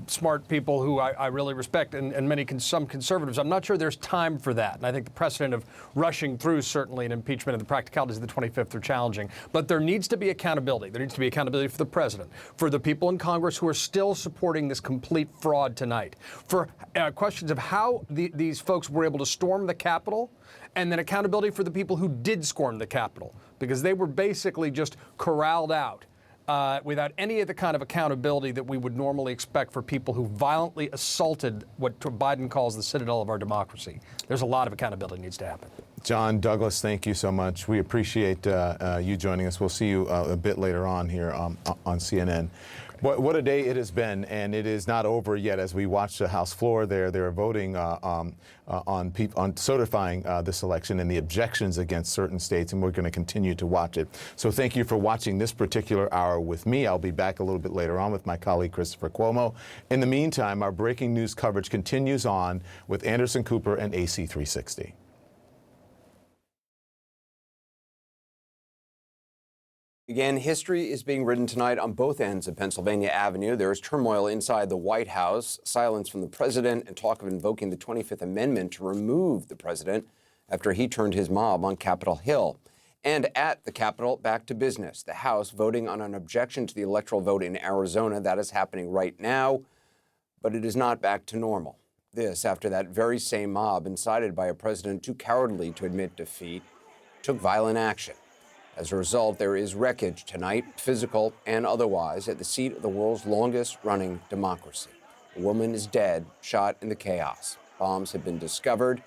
smart people who I really respect, and some conservatives. I'm not sure there's time for that. And I think the precedent of rushing through certainly an impeachment and the practicalities of the 25th are challenging. But there needs to be accountability. There needs to be accountability for the president, for the people in Congress who are still supporting this complete fraud tonight, for questions of how these folks were able to storm the Capitol, and then accountability for the people who did storm the Capitol, because they were basically just corralled out without any of the kind of accountability that we would normally expect for people who violently assaulted what Biden calls the citadel of our democracy. There's a lot of accountability that needs to happen. John Douglas, thank you so much. We appreciate you joining us. We'll see you a bit later on here on CNN. What a day it has been, and it is not over yet. As we watch the House floor, they're voting on certifying this election and the objections against certain states, and we're going to continue to watch it. So thank you for watching this particular hour with me. I'll be back a little bit later on with my colleague Christopher Cuomo. In the meantime, our breaking news coverage continues on with Anderson Cooper and AC 360. Again, history is being written tonight on both ends of Pennsylvania Avenue. There is turmoil inside the White House, silence from the president, and talk of invoking the 25th Amendment to remove the president after he turned his mob on Capitol Hill. And at the Capitol, back to business. The House voting on an objection to the electoral vote in Arizona. That is happening right now, but it is not back to normal. This after that very same mob, incited by a president too cowardly to admit defeat, took violent action. As a result, there is wreckage tonight, physical and otherwise, at the seat of the world's longest-running democracy. A woman is dead, shot in the chaos. Bombs have been discovered,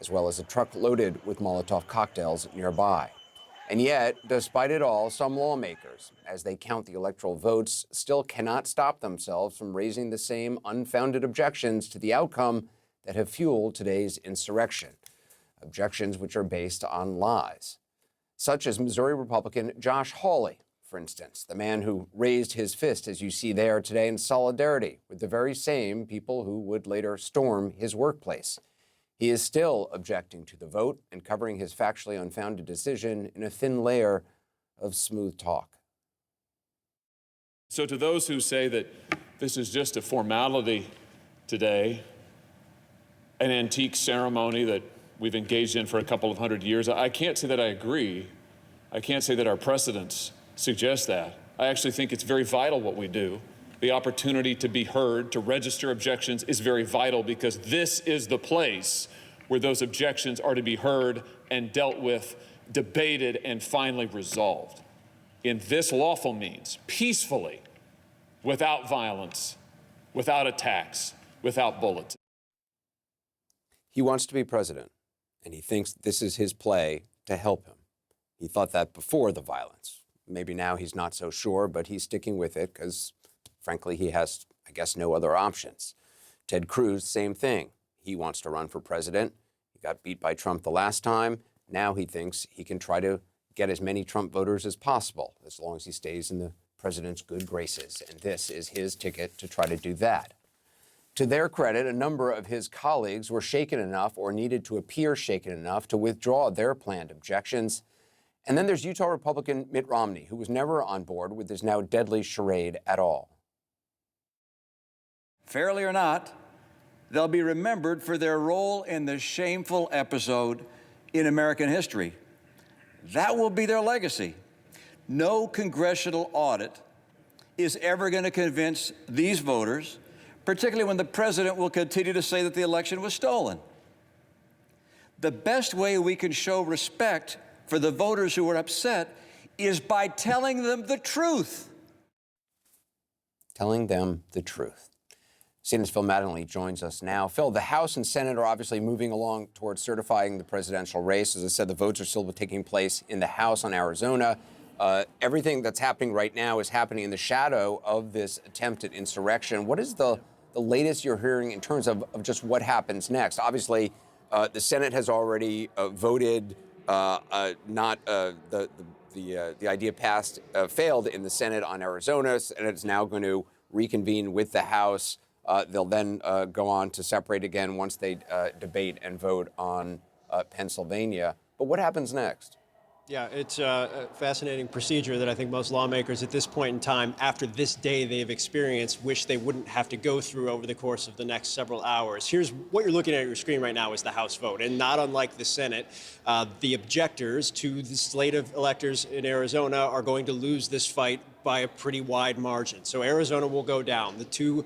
as well as a truck loaded with Molotov cocktails nearby. And yet, despite it all, some lawmakers, as they count the electoral votes, still cannot stop themselves from raising the same unfounded objections to the outcome that have fueled today's insurrection. Objections which are based on lies. Such as Missouri Republican Josh Hawley, for instance, the man who raised his fist, as you see there today, in solidarity with the very same people who would later storm his workplace. He is still objecting to the vote and covering his factually unfounded decision in a thin layer of smooth talk. So to those who say that this is just a formality today, an antique ceremony that we've engaged in for a couple of hundred years, I can't say that I agree. I can't say that our precedents suggest that. I actually think it's very vital what we do. The opportunity to be heard, to register objections is very vital, because this is the place where those objections are to be heard and dealt with, debated, and finally resolved. In this lawful means, peacefully, without violence, without attacks, without bullets. He wants to be president, and he thinks this is his play to help him. He thought that before the violence. Maybe now he's not so sure, but he's sticking with it because, frankly, he has, I guess, no other options. Ted Cruz, same thing. He wants to run for president. He got beat by Trump the last time. Now he thinks he can try to get as many Trump voters as possible, as long as he stays in the president's good graces. And this is his ticket to try to do that. To their credit, a number of his colleagues were shaken enough, or needed to appear shaken enough, to withdraw their planned objections. And then there's Utah Republican Mitt Romney, who was never on board with this now deadly charade at all. Fairly or not, they'll be remembered for their role in the shameful episode in American history. That will be their legacy. No congressional audit is ever going to convince these voters, particularly when the president will continue to say that the election was stolen. The best way we can show respect for the voters who are upset is by telling them the truth. Telling them the truth. CNN's Phil Mattingly joins us now. Phil, the House and Senate are obviously moving along towards certifying the presidential race. As I said, the votes are still taking place in the House on Arizona. Everything that's happening right now is happening in the shadow of this attempted insurrection. What is the latest you're hearing in terms of just what happens next? Obviously, the Senate has already voted the idea passed, failed in the Senate on Arizona, and it's now going to reconvene with the House. They'll then go on to separate again once they debate and vote on Pennsylvania. But what happens next? Yeah, it's a fascinating procedure that I think most lawmakers at this point in time, after this day they've experienced, wish they wouldn't have to go through over the course of the next several hours. Here's what you're looking at your screen right now is the House vote. And not unlike the Senate, the objectors to the slate of electors in Arizona are going to lose this fight by a pretty wide margin. So Arizona will go down. The two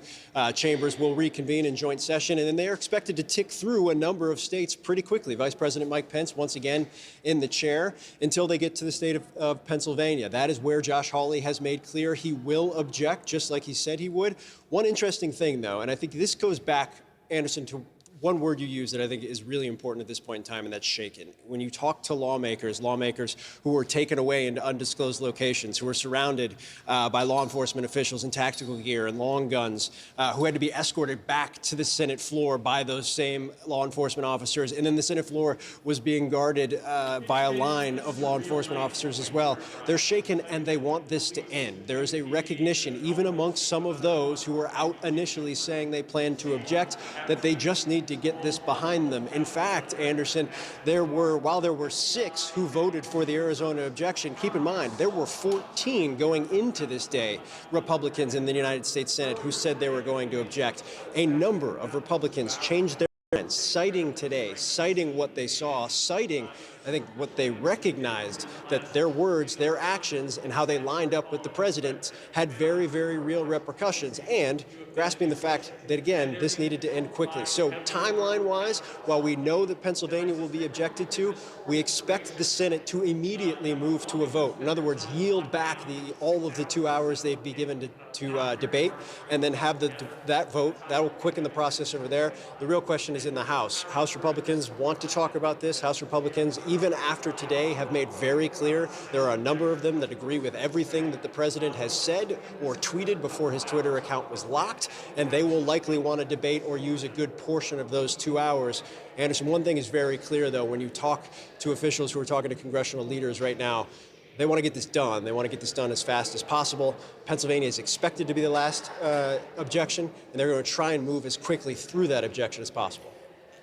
chambers will reconvene in joint session, and then they are expected to tick through a number of states pretty quickly. Vice President Mike Pence, once again, in the chair until they get to the state of Pennsylvania. That is where Josh Hawley has made clear he will object, just like he said he would. One interesting thing, though, and I think this goes back, Anderson, to one word you use that I think is really important at this point in time, and that's shaken. When you talk to lawmakers who were taken away into undisclosed locations, who were surrounded by law enforcement officials in tactical gear and long guns, who had to be escorted back to the Senate floor by those same law enforcement officers, and then the Senate floor was being guarded by a line of law enforcement officers as well. They're shaken, and they want this to end. There is a recognition, even amongst some of those who were out initially saying they plan to object, that they just need to get this behind them. In fact, Anderson, while there were 6 who voted for the Arizona objection, keep in mind, there were 14 going into this day, Republicans in the United States Senate who said they were going to object. A number of Republicans changed their minds, citing what they saw, citing, I think, what they recognized, that their words, their actions, and how they lined up with the president had very, very real repercussions, and grasping the fact that, again, this needed to end quickly. So timeline-wise, while we know that Pennsylvania will be objected to, we expect the Senate to immediately move to a vote. In other words, yield back all of the 2 hours they'd be given to debate, and then have that vote. That will quicken the process over there. The real question is in the House. House Republicans want to talk about this. House Republicans, even after today, have made very clear there are a number of them that agree with everything that the president has said or tweeted before his Twitter account was locked, and they will likely want to debate or use a good portion of those 2 hours. Anderson, one thing is very clear, though, when you talk to officials who are talking to congressional leaders right now, they want to get this done. They want to get this done as fast as possible. Pennsylvania is expected to be the last objection, and they're going to try and move as quickly through that objection as possible.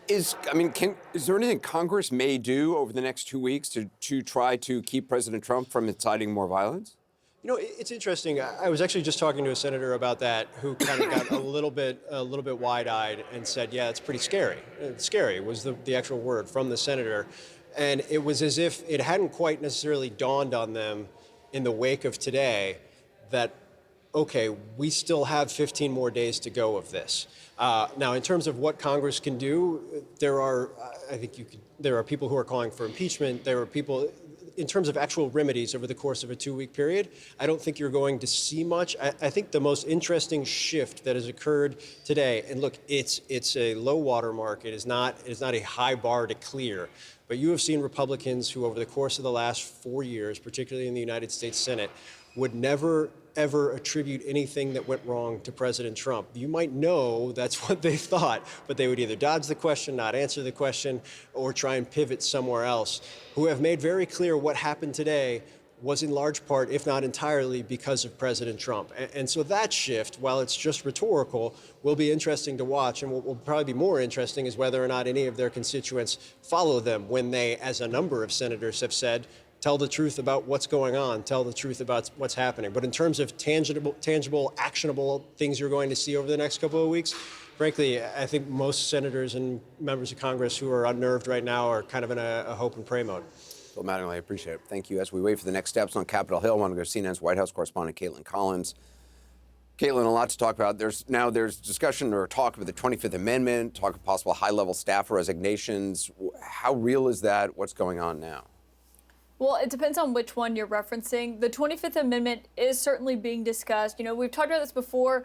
Is there anything Congress may do over the next 2 weeks to try to keep President Trump from inciting more violence? You know, it's interesting. I was actually just talking to a senator about that who kind of got a little bit wide-eyed and said, yeah, it's pretty scary. Scary was the actual word from the senator. And it was as if it hadn't quite necessarily dawned on them in the wake of today that, okay, we still have 15 more days to go of this. Now, in terms of what Congress can do, there are people who are calling for impeachment. There are people, in terms of actual remedies over the course of a 2-week period, I don't think you're going to see much. I think the most interesting shift that has occurred today, and look, it's a low water mark. It is not a high bar to clear. But you have seen Republicans who, over the course of the last 4 years, particularly in the United States Senate, would never, ever attribute anything that went wrong to President Trump. You might know that's what they thought, but they would either dodge the question, not answer the question, or try and pivot somewhere else, who have made very clear what happened today was in large part, if not entirely, because of President Trump. And so that shift, while it's just rhetorical, will be interesting to watch. And what will probably be more interesting is whether or not any of their constituents follow them when they, as a number of senators have said, tell the truth about what's going on, tell the truth about what's happening. But in terms of tangible, actionable things you're going to see over the next couple of weeks, frankly, I think most senators and members of Congress who are unnerved right now are kind of in a hope and pray mode. Bill Mattingly, I appreciate it. Thank you. As we wait for the next steps on Capitol Hill, I want to go to CNN's White House correspondent, Caitlin Collins. Caitlin, a lot to talk about. There's discussion or talk of the 25th Amendment, talk of possible high-level staff resignations. How real is that? What's going on now? Well, it depends on which one you're referencing. The 25th Amendment is certainly being discussed. You know, we've talked about this before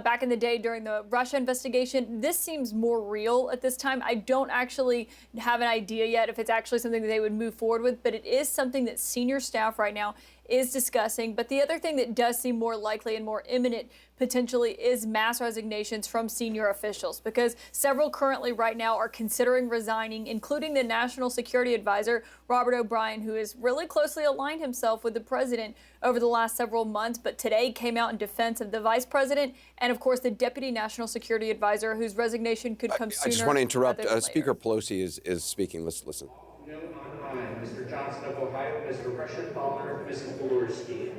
back in the day during the Russia investigation. This seems more real at this time. I don't actually have an idea yet if it's actually something that they would move forward with, but it is something that senior staff right now is discussing. But the other thing that does seem more likely and more imminent potentially is mass resignations from senior officials, because several currently right now are considering resigning, including the National Security Advisor, Robert O'Brien, who has really closely aligned himself with the president over the last several months, but today came out in defense of the vice president and, of course, the Deputy National Security Advisor, whose resignation could come sooner. I just want to interrupt. rather than Speaker later. Pelosi is speaking. Let's listen. No online. Mr. Johnson of Ohio, Mr. Russian Palmer, Mrs. Walorski.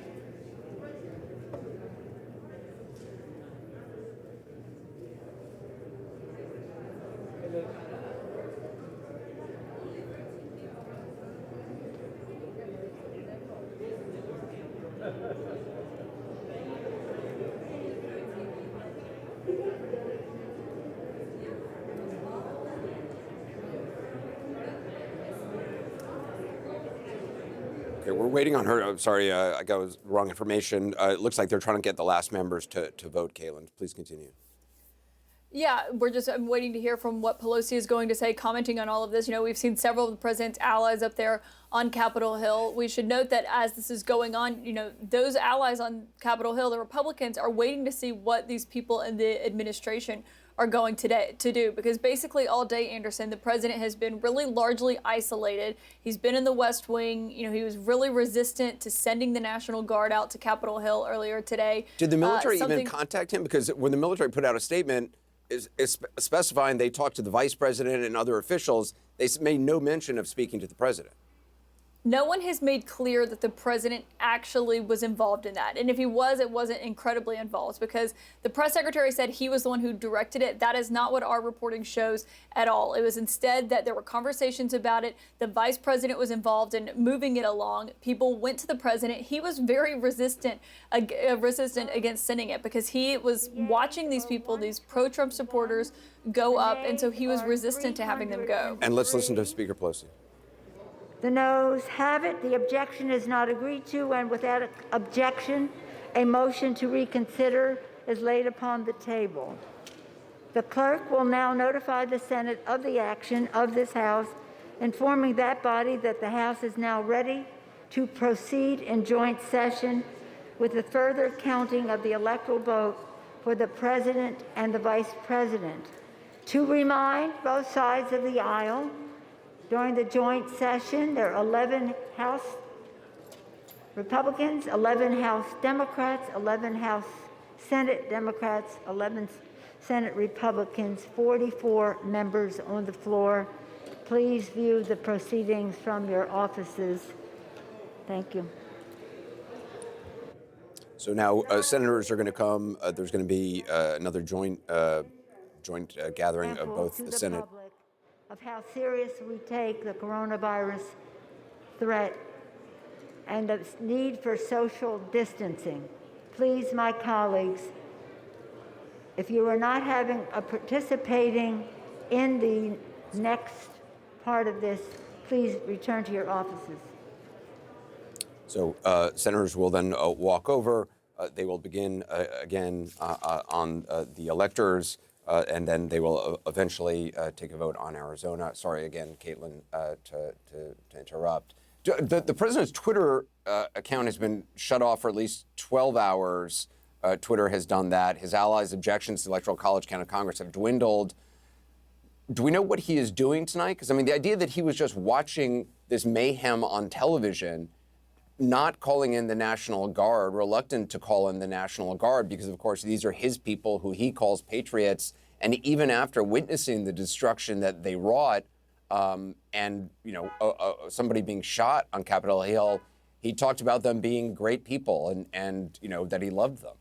Okay, we're waiting on her. I'm sorry, I got wrong information. It looks like they're trying to get the last members to vote. Caitlin, please continue. Yeah, I'm waiting to hear from what Pelosi is going to say, commenting on all of this. You know, we've seen several of the president's allies up there on Capitol Hill. We should note that as this is going on, you know, those allies on Capitol Hill, the Republicans, are waiting to see what these people in the administration are going to do, because basically all day, Anderson, the president has been really largely isolated. He's been in the West Wing. You know, he was really resistant to sending the National Guard out to Capitol Hill earlier today. Did the military even contact him? Because when the military put out a statement is specifying they talked to the vice president and other officials, they made no mention of speaking to the president. No one has made clear that the president actually was involved in that. And if he was, it wasn't incredibly involved, because the press secretary said he was the one who directed it. That is not what our reporting shows at all. It was instead that there were conversations about it. The vice president was involved in moving it along. People went to the president. He was very resistant against sending it, because he was watching these people, these pro-Trump supporters, go up. And so he was resistant to having them go. And let's listen to Speaker Pelosi. The noes have it. The objection is not agreed to, and without objection, a motion to reconsider is laid upon the table. The clerk will now notify the Senate of the action of this House, informing that body that the House is now ready to proceed in joint session with the further counting of the electoral vote for the President and the Vice President. To remind both sides of the aisle, during the joint session, there are 11 House Republicans, 11 House Democrats, 11 House Senate Democrats, 11 Senate Republicans, 44 members on the floor. Please view the proceedings from your offices. Thank you. So now senators are going to come. There's going to be another joint gathering of both the Senate. Of how serious we take the coronavirus threat and the need for social distancing. Please, my colleagues, if you are not participating in the next part of this, please return to your offices. So senators will then walk over. They will begin again on the electors. And then they will eventually take a vote on Arizona. Sorry again, Caitlin, to interrupt. The president's Twitter account has been shut off for at least 12 hours. Twitter has done that. His allies' objections to the Electoral College count of Congress have dwindled. Do we know what he is doing tonight? Because, I mean, the idea that he was just watching this mayhem on television, not calling in the National Guard, reluctant to call in the National Guard, because, of course, these are his people who he calls patriots. And even after witnessing the destruction that they wrought, and, you know, somebody being shot on Capitol Hill, he talked about them being great people and you know, that he loved them.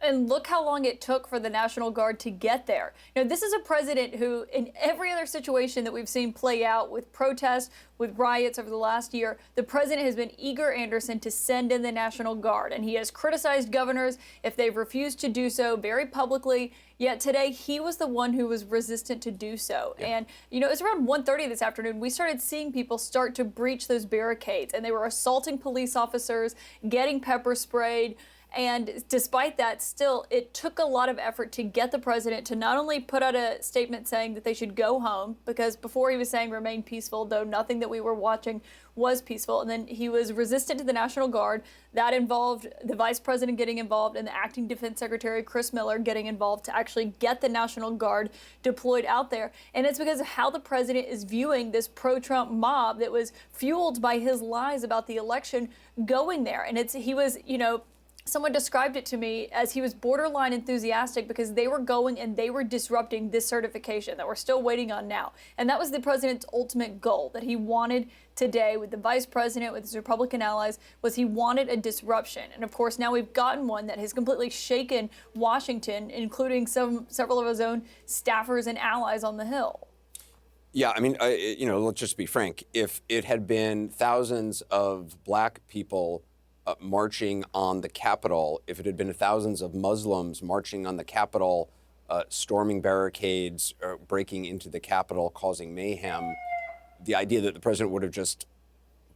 And look how long it took for the National Guard to get there. You know, this is a president who, in every other situation that we've seen play out with protests, with riots over the last year, the president has been eager, Anderson, to send in the National Guard. And he has criticized governors if they've refused to do so very publicly. Yet today, he was the one who was resistant to do so. Yeah. And, you know, it was around 1:30 this afternoon, we started seeing people start to breach those barricades. And they were assaulting police officers, getting pepper sprayed. And despite that, still, it took a lot of effort to get the president to not only put out a statement saying that they should go home, because before he was saying remain peaceful, though nothing that we were watching was peaceful. And then he was resistant to the National Guard. That involved the vice president getting involved and the acting defense secretary, Chris Miller, getting involved to actually get the National Guard deployed out there. And it's because of how the president is viewing this pro-Trump mob that was fueled by his lies about the election going there. And he was, you know, someone described it to me as he was borderline enthusiastic because they were going and they were disrupting this certification that we're still waiting on now. And that was the president's ultimate goal that he wanted today with the vice president, with his Republican allies, was he wanted a disruption. And of course, now we've gotten one that has completely shaken Washington, including several of his own staffers and allies on the Hill. Yeah, I mean, let's just be frank. If it had been thousands of black people marching on the Capitol, if it had been thousands of Muslims marching on the Capitol, storming barricades, breaking into the Capitol, causing mayhem, the idea that the president would have just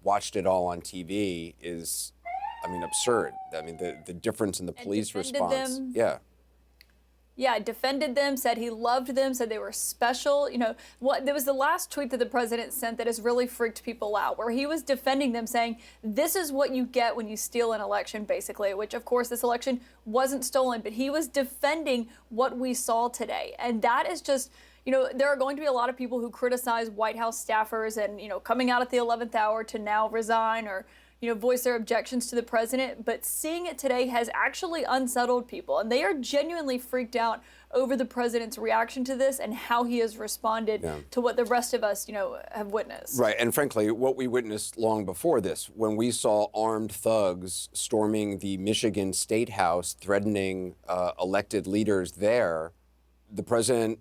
watched it all on TV is, I mean, absurd. I mean, the difference in the police response. Yeah. Yeah, defended them, said he loved them, said they were special. There was the last tweet that the president sent that has really freaked people out, where he was defending them, saying, this is what you get when you steal an election, basically, which, of course, this election wasn't stolen, but he was defending what we saw today. And that is just, there are going to be a lot of people who criticize White House staffers and, coming out at the 11th hour to now resign or voice their objections to the president, but seeing it today has actually unsettled people, and they are genuinely freaked out over the president's reaction to this and how he has responded to what the rest of us, have witnessed. Right, and frankly, what we witnessed long before this, when we saw armed thugs storming the Michigan State House, threatening elected leaders there, the president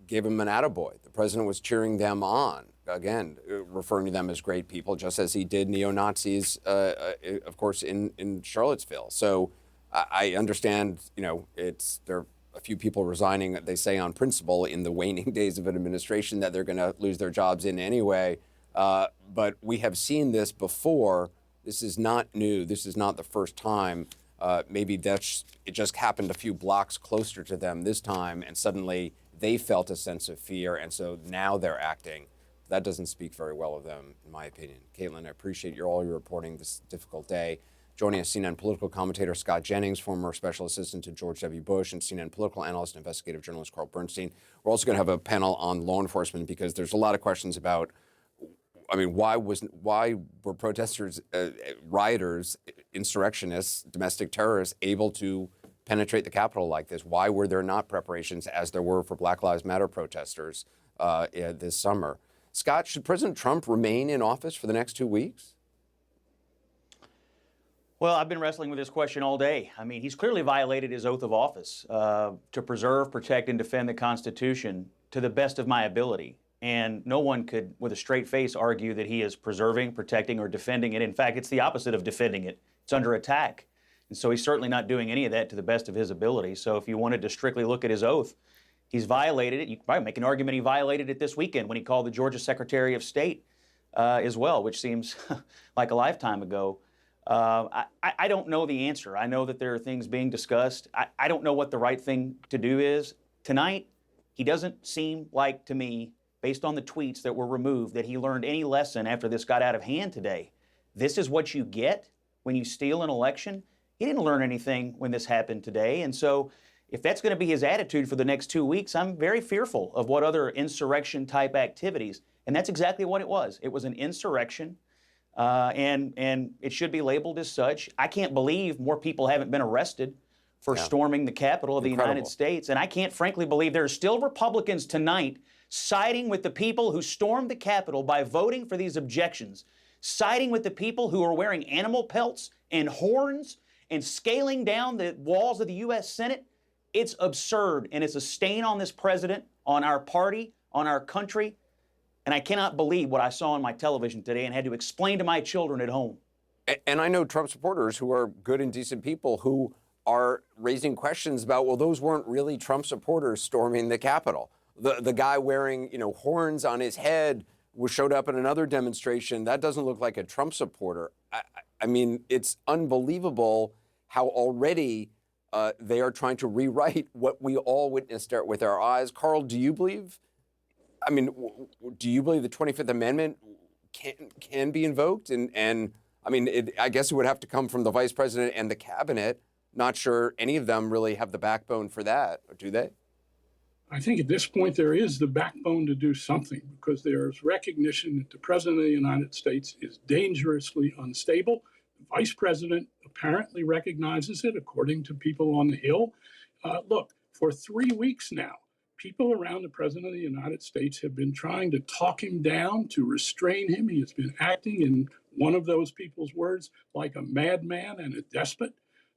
gave him an attaboy. The president was cheering them on. Again, referring to them as great people, just as he did neo-Nazis, of course, in Charlottesville. So I understand, there are a few people resigning, they say on principle, in the waning days of an administration that they're going to lose their jobs in anyway. But we have seen this before. This is not new. This is not the first time. Maybe it just happened a few blocks closer to them this time, and suddenly they felt a sense of fear, and so now they're acting. That doesn't speak very well of them, in my opinion. Caitlin, I appreciate all your reporting this difficult day. Joining us, CNN political commentator Scott Jennings, former special assistant to George W. Bush, and CNN political analyst and investigative journalist Carl Bernstein. We're also going to have a panel on law enforcement because there's a lot of questions about, why were protesters, rioters, insurrectionists, domestic terrorists able to penetrate the Capitol like this? Why were there not preparations as there were for Black Lives Matter protesters this summer? Scott, should President Trump remain in office for the next 2 weeks? Well, I've been wrestling with this question all day. He's clearly violated his oath of office to preserve, protect, and defend the Constitution to the best of my ability. And no one could, with a straight face, argue that he is preserving, protecting, or defending it. In fact, it's the opposite of defending it. It's under attack. And so he's certainly not doing any of that to the best of his ability. So if you wanted to strictly look at his oath, he's violated it. You could probably make an argument he violated it this weekend when he called the Georgia Secretary of State as well, which seems like a lifetime ago. I don't know the answer. I know that there are things being discussed. I don't know what the right thing to do is. Tonight, he doesn't seem like, to me, based on the tweets that were removed, that he learned any lesson after this got out of hand today. This is what you get when you steal an election. He didn't learn anything when this happened today. And so if that's going to be his attitude for the next 2 weeks, I'm very fearful of what other insurrection-type activities. And that's exactly what it was. It was an insurrection, and it should be labeled as such. I can't believe more people haven't been arrested for storming the Capitol of the United States. And I can't frankly believe there are still Republicans tonight siding with the people who stormed the Capitol by voting for these objections, siding with the people who are wearing animal pelts and horns and scaling down the walls of the U.S. Senate. It's absurd, and it's a stain on this president, on our party, on our country. And I cannot believe what I saw on my television today and had to explain to my children at home. And I know Trump supporters who are good and decent people who are raising questions about, well, those weren't really Trump supporters storming the Capitol. The guy wearing, horns on his head showed up in another demonstration. That doesn't look like a Trump supporter. I mean, it's unbelievable how already they are trying to rewrite what we all witnessed with our eyes. Carl, do you believe the 25th Amendment can be invoked? And I guess it would have to come from the vice president and the cabinet. Not sure any of them really have the backbone for that, or do they? I think at this point there is the backbone to do something, because there is recognition that the president of the United States is dangerously unstable. Vice President apparently recognizes it, according to people on the Hill. Look, for 3 weeks now, people around the President of the United States have been trying to talk him down, to restrain him. He has been acting, in one of those people's words, like a madman and a despot.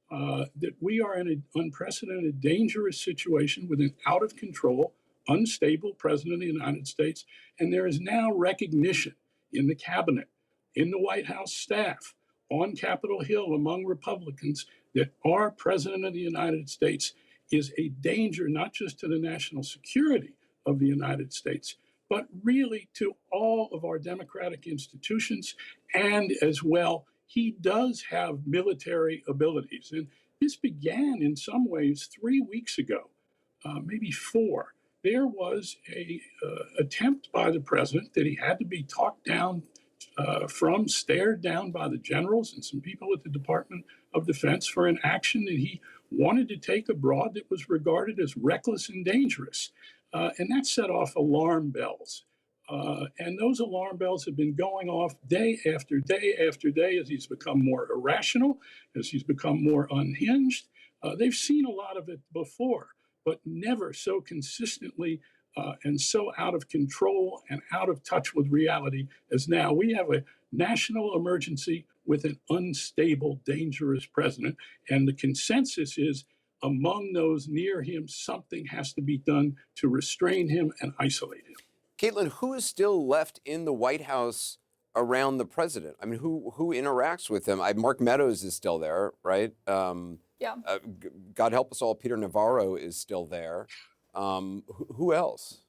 That we are in an unprecedented, dangerous situation with an out of control, unstable President of the United States. And there is now recognition in the cabinet, in the White House staff, on Capitol Hill among Republicans, that our President of the United States is a danger, not just to the national security of the United States, but really to all of our democratic institutions. And as well, he does have military abilities. And this began in some ways 3 weeks ago, maybe 4. There was a attempt by the president that he had to be talked down from, stared down by the generals and some people at the Department of Defense for an action that he wanted to take abroad that was regarded as reckless and dangerous. And that set off alarm bells. And those alarm bells have been going off day after day after day as he's become more irrational, as he's become more unhinged. They've seen a lot of it before, but never so consistently and so out of control and out of touch with reality as now. We have a national emergency with an unstable, dangerous president. And the consensus is among those near him, something has to be done to restrain him and isolate him. Caitlin, who is still left in the White House around the president? I mean, who interacts with him? Mark Meadows is still there, right? Yeah. God help us all, Peter Navarro is still there. Who else?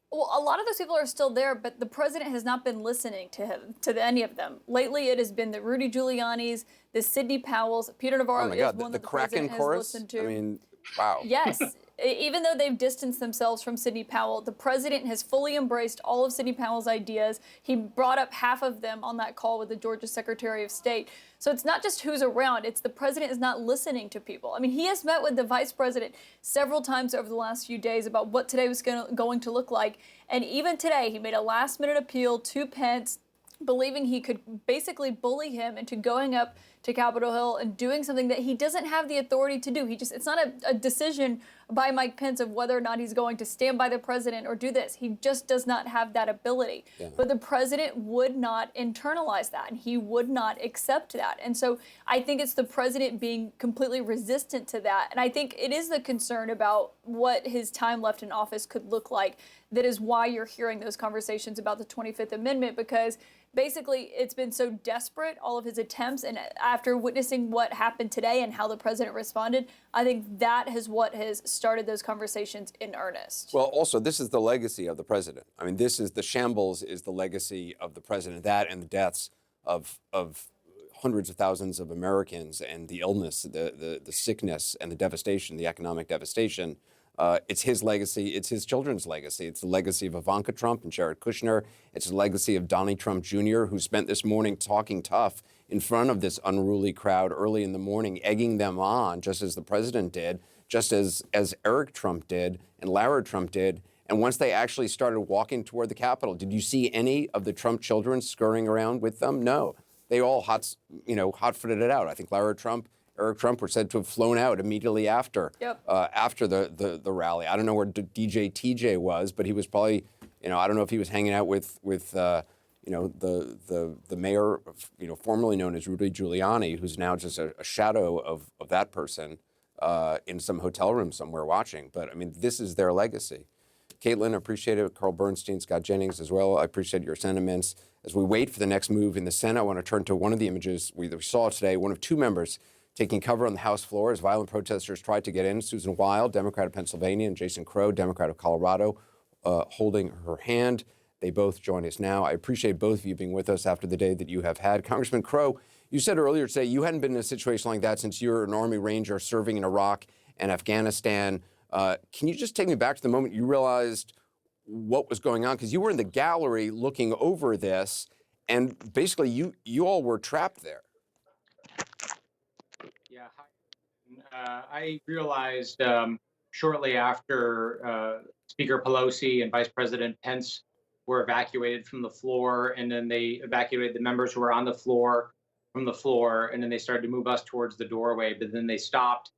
Well, a lot of those people are still there, but the president has not been listening to him, to any of them. Lately, it has been the Rudy Giuliani's, the Sidney Powell's. Peter Navarro is one that the president has listened to. I mean, wow. Yes. Even though they've distanced themselves from Sidney Powell, the president has fully embraced all of Sidney Powell's ideas. He brought up half of them on that call with the Georgia Secretary of State. So it's not just who's around, it's the president is not listening to people. I mean, he has met with the vice president several times over the last few days about what today was going to look like. And even today, he made a last-minute appeal to Pence, believing he could basically bully him into going up to Capitol Hill and doing something that he doesn't have the authority to do. It's not a decision by Mike Pence of whether or not he's going to stand by the president or do this. He just does not have that ability. Yeah. But the president would not internalize that, and he would not accept that. And so I think it's the president being completely resistant to that. And I think it is the concern about what his time left in office could look like. That is why you're hearing those conversations about the 25th Amendment, because basically it's been so desperate, all of his attempts, and after witnessing what happened today and how the president responded, I think that is what has started those conversations in earnest. Well, also, this is the legacy of the president. I mean, this is the shambles is the legacy of the president, that and the deaths of hundreds of thousands of Americans and the illness, the sickness and the devastation, the economic devastation. It's his legacy. It's his children's legacy. It's the legacy of Ivanka Trump and Jared Kushner. It's the legacy of Donald Trump Jr., who spent this morning talking tough in front of this unruly crowd early in the morning, egging them on, just as the president did, just as Eric Trump did and Lara Trump did. And once they actually started walking toward the Capitol, did you see any of the Trump children scurrying around with them? No. They all hot-footed it out. I think Lara Trump, Eric Trump were said to have flown out immediately after the rally. I don't know where DJ TJ was, but he was probably, I don't know if he was hanging out with the mayor, formerly known as Rudy Giuliani, who's now just a shadow of that person in some hotel room somewhere watching. But I mean, this is their legacy. Caitlin, appreciate it. Carl Bernstein, Scott Jennings as well. I appreciate your sentiments. As we wait for the next move in the Senate, I want to turn to one of the images we saw today, one of two members taking cover on the House floor as violent protesters tried to get in. Susan Wild, Democrat of Pennsylvania, and Jason Crow, Democrat of Colorado, holding her hand. They both join us now. I appreciate both of you being with us after the day that you have had. Congressman Crow, you said earlier today you hadn't been in a situation like that since you were an Army Ranger serving in Iraq and Afghanistan. Can you just take me back to the moment you realized what was going on? Because you were in the gallery looking over this, and basically you all were trapped there. Yeah, I realized shortly after Speaker Pelosi and Vice President Pence were evacuated from the floor, and then they evacuated the members who were on the floor. from the floor, and then they started to move us towards the doorway. But then they stopped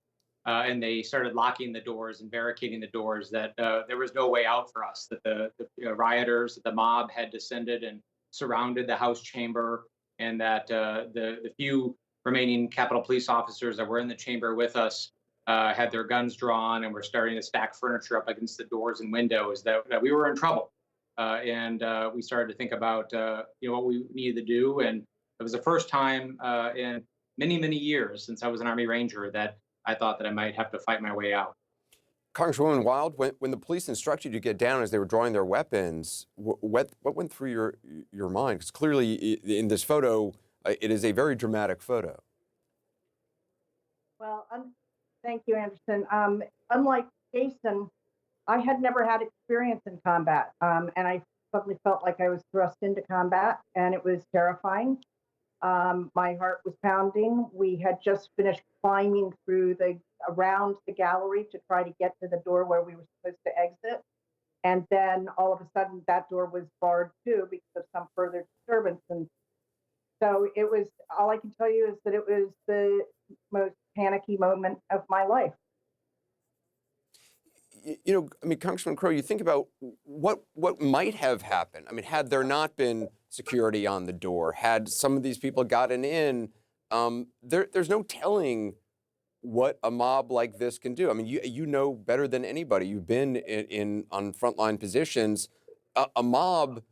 and they started locking the doors and barricading the doors. That there was no way out for us. That the rioters, the mob, had descended and surrounded the House chamber, and that the few remaining Capitol police officers that were in the chamber with us had their guns drawn and were starting to stack furniture up against the doors and windows. That we were in trouble. And we started to think about what we needed to do. And it was the first time in many, many years since I was an Army Ranger that I thought that I might have to fight my way out. Congresswoman Wild, when the police instructed you to get down as they were drawing their weapons, what went through your mind? Because clearly in this photo, it is a very dramatic photo. Well, thank you, Anderson. Unlike Jason, I had never had experience in combat, and I suddenly felt like I was thrust into combat, and it was terrifying. My heart was pounding. We had just finished climbing through around the gallery to try to get to the door where we were supposed to exit. And then all of a sudden that door was barred too because of some further disturbance. And so it was, all I can tell you is that it was the most panicky moment of my life. Congressman Crow, you think about what might have happened. I mean, had there not been security on the door, had some of these people gotten in, there's no telling what a mob like this can do. I mean, you know better than anybody. You've been on frontline positions. A mob,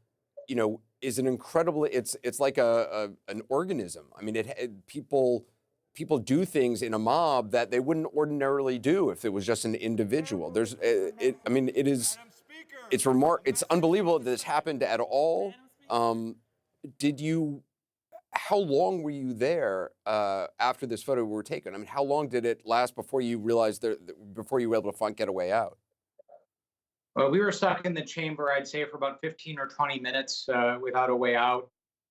is an incredible. It's like an organism. I mean, people do things in a mob that they wouldn't ordinarily do if it was just an individual. It's unbelievable that this happened at all. How long were you there after this photo were taken? I mean, how long did it last before you realized before you were able to get a way out? Well, we were stuck in the chamber, I'd say, for about 15 or 20 minutes without a way out.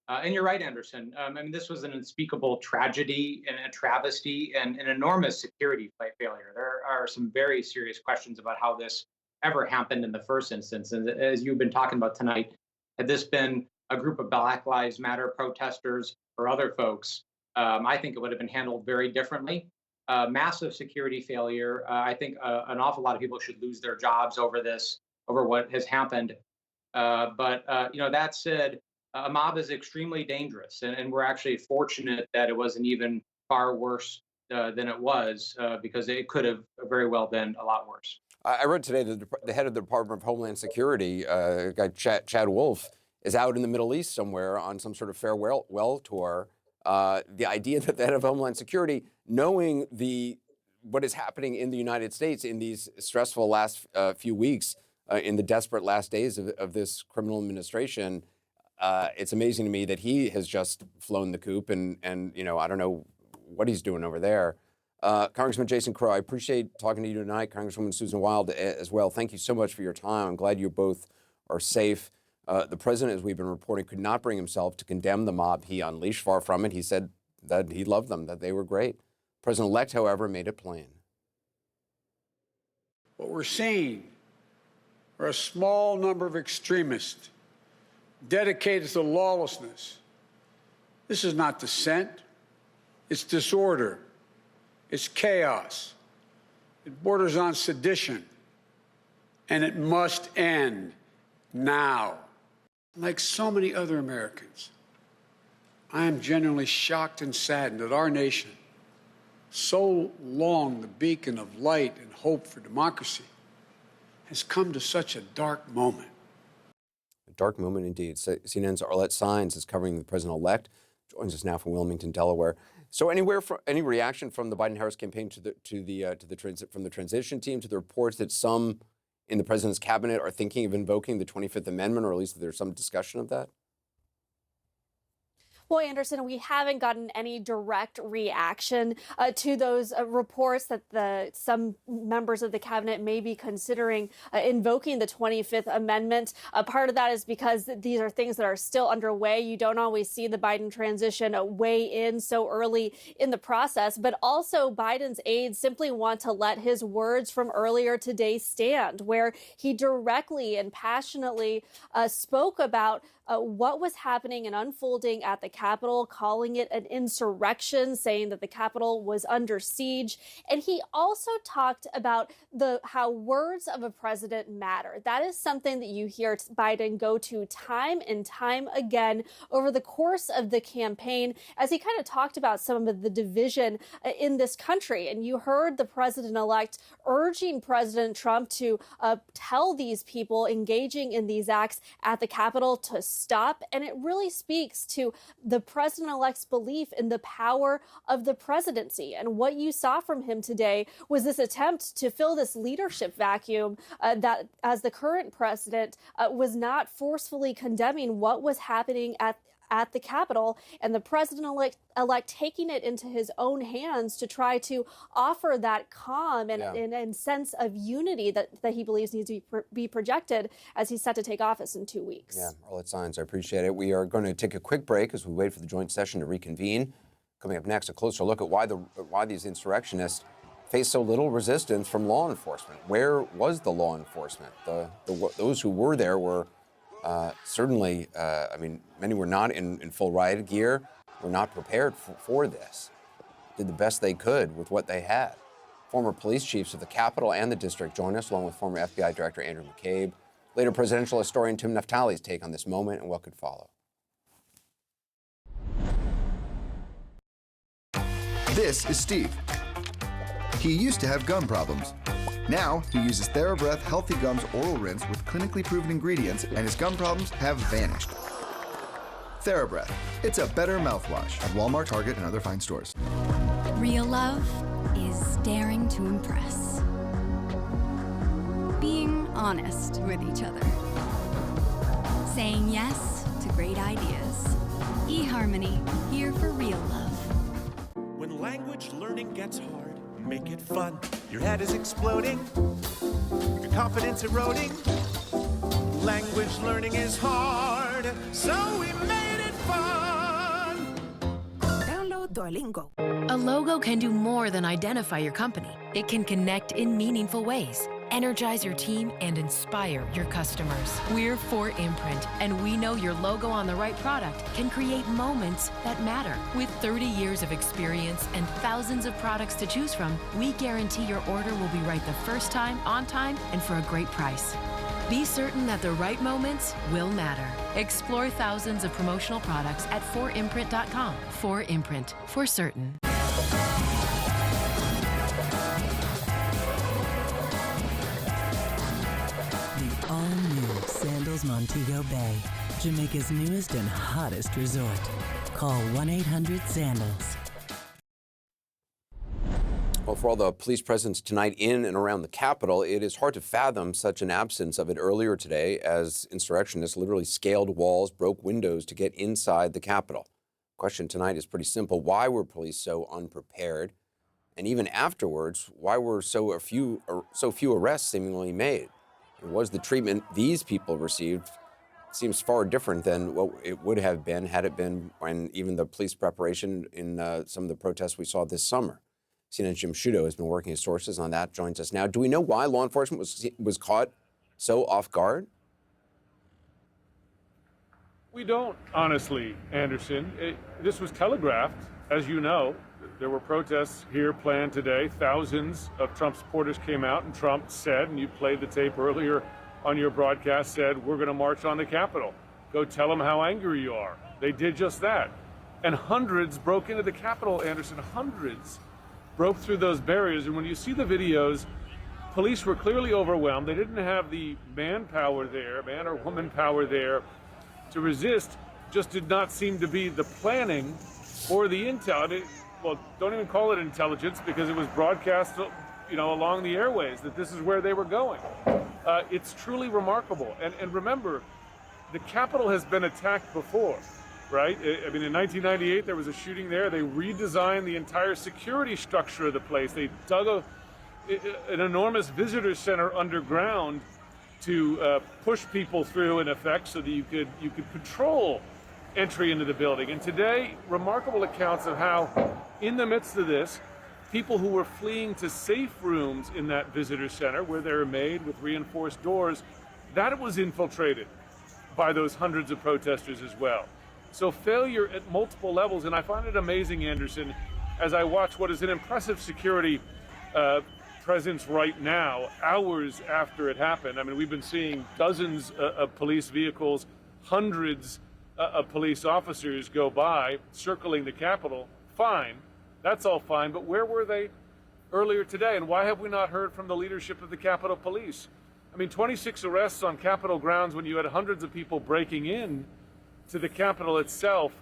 And you're right, Anderson. This was an unspeakable tragedy and a travesty and an enormous security failure. There are some very serious questions about how this ever happened in the first instance. And as you've been talking about tonight, had this been a group of Black Lives Matter protesters or other folks, I think it would have been handled very differently. Massive security failure. I think an awful lot of people should lose their jobs over this, over what has happened. But that said, a mob is extremely dangerous, and we're actually fortunate that it wasn't even far worse than it was, because it could have very well been a lot worse. I read today that the head of the Department of Homeland Security, guy Chad Wolf, is out in the Middle East somewhere on some sort of farewell tour. The idea that the head of Homeland Security, knowing what is happening in the United States in these stressful last few weeks, in the desperate last days of this criminal administration, it's amazing to me that he has just flown the coop, and I don't know what he's doing over there. Congressman Jason Crow, I appreciate talking to you tonight. Congresswoman Susan Wild as well. Thank you so much for your time. I'm glad you both are safe. The president, as we've been reporting, could not bring himself to condemn the mob he unleashed. Far from it. He said that he loved them, that they were great. President-elect, however, made it plain. What we're seeing are a small number of extremists dedicated to lawlessness. This is not dissent. It's disorder. It's chaos. It borders on sedition. And it must end now. Like so many other Americans, I am genuinely shocked and saddened that our nation, so long the beacon of light and hope for democracy, has come to such a dark moment. A dark moment indeed. CNN's Arlette Saenz is covering the president-elect. Joins us now from Wilmington, Delaware. So, any reaction from the Biden-Harris campaign from the transition team to the reports that some in the president's cabinet are thinking of invoking the 25th Amendment, or at least there's some discussion of that? Well, Anderson, we haven't gotten any direct reaction to those reports that some members of the cabinet may be considering invoking the 25th Amendment. Part of that is because these are things that are still underway. You don't always see the Biden transition weigh in so early in the process, but also Biden's aides simply want to let his words from earlier today stand, where he directly and passionately spoke about what was happening and unfolding at the Capitol, calling it an insurrection, saying that the Capitol was under siege. And he also talked about how words of a president matter. That is something that you hear Biden go to time and time again over the course of the campaign, as he kind of talked about some of the division in this country. And you heard the president-elect urging President Trump to tell these people engaging in these acts at the Capitol to stop. And it really speaks to the president-elect's belief in the power of the presidency. And what you saw from him today was this attempt to fill this leadership vacuum that, as the current president, was not forcefully condemning what was happening at the Capitol, and the president-elect taking it into his own hands to try to offer that calm and sense of unity that he believes needs to be projected as he's set to take office in 2 weeks. Yeah, Arlette Saenz, I appreciate it. We are going to take a quick break as we wait for the joint session to reconvene. Coming up next, a closer look at why these insurrectionists face so little resistance from law enforcement. Where was the law enforcement? Those who were there were certainly, many were not in full riot gear, were not prepared for this, did the best they could with what they had. Former police chiefs of the Capitol and the district join us, along with former FBI Director Andrew McCabe. Later, presidential historian Tim Naftali's take on this moment and what could follow. This is Steve. He used to have gum problems. Now, he uses TheraBreath Healthy Gums Oral Rinse with clinically proven ingredients, and his gum problems have vanished. TheraBreath. It's a better mouthwash at Walmart, Target, and other fine stores. Real love is daring to impress. Being honest with each other. Saying yes to great ideas. eHarmony, here for real love. When language learning gets hard, make it fun. Your head is exploding, your confidence eroding. Language learning is hard, so we made it fun. Download Duolingo. A logo can do more than identify your company. It can connect in meaningful ways, energize your team, and inspire your customers. We're 4imprint, and we know your logo on the right product can create moments that matter. With 30 years of experience and thousands of products to choose from, we guarantee your order will be right the first time, on time, and for a great price. Be certain that the right moments will matter. Explore thousands of promotional products at 4imprint.com. 4imprint, for certain. All-new Sandals Montego Bay, Jamaica's newest and hottest resort. Call 1-800-SANDALS. Well, for all the police presence tonight in and around the Capitol, it is hard to fathom such an absence of it earlier today as insurrectionists literally scaled walls, broke windows to get inside the Capitol. The question tonight is pretty simple. Why were police so unprepared? And even afterwards, why were so few arrests seemingly made? And was the treatment these people received seems far different than what it would have been had it been when even the police preparation in some of the protests we saw this summer. CNN's Jim Sciutto has been working his sources on that, joins us now. Do we know why law enforcement was caught so off guard? We don't, honestly, Anderson. This was telegraphed, as you know. There were protests here planned today. Thousands of Trump supporters came out, and Trump said, and you played the tape earlier on your broadcast, said, we're going to march on the Capitol. Go tell them how angry you are. They did just that. And hundreds broke into the Capitol, Anderson, hundreds broke through those barriers. And when you see the videos, police were clearly overwhelmed. They didn't have the manpower there, man or woman power there to resist. Just did not seem to be the planning or the intel. Well, don't even call it intelligence, because it was broadcast, along the airways that this is where they were going. It's truly remarkable. And remember, the Capitol has been attacked before, right? I mean, in 1998, there was a shooting there. They redesigned the entire security structure of the place. They dug an enormous visitor center underground to push people through, in effect, so that you could control entry into the building. And today, remarkable accounts of how, in the midst of this, people who were fleeing to safe rooms in that visitor center, where they were made with reinforced doors, that was infiltrated by those hundreds of protesters as well. So failure at multiple levels, and I find it amazing, Anderson, as I watch what is an impressive security presence right now, hours after it happened. I mean, we've been seeing dozens of police vehicles, hundreds of police officers go by, circling the Capitol. Fine, that's all fine, but where were they earlier today? And why have we not heard from the leadership of the Capitol Police? I mean, 26 arrests on Capitol grounds when you had hundreds of people breaking in to the Capitol itself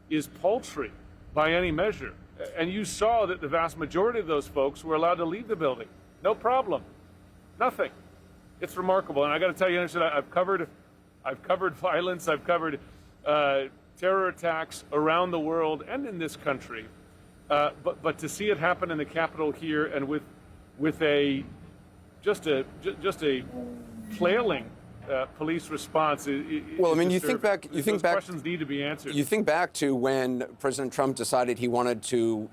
is paltry by any measure. And you saw that the vast majority of those folks were allowed to leave the building. No problem. Nothing. It's remarkable. And I got to tell you, Anderson, I've covered violence. I've covered terror attacks around the world and in this country. But to see it happen in the Capitol here and with a flailing police response. Well, I mean, you think back. Questions need to be answered. You think back to when President Trump decided he wanted to,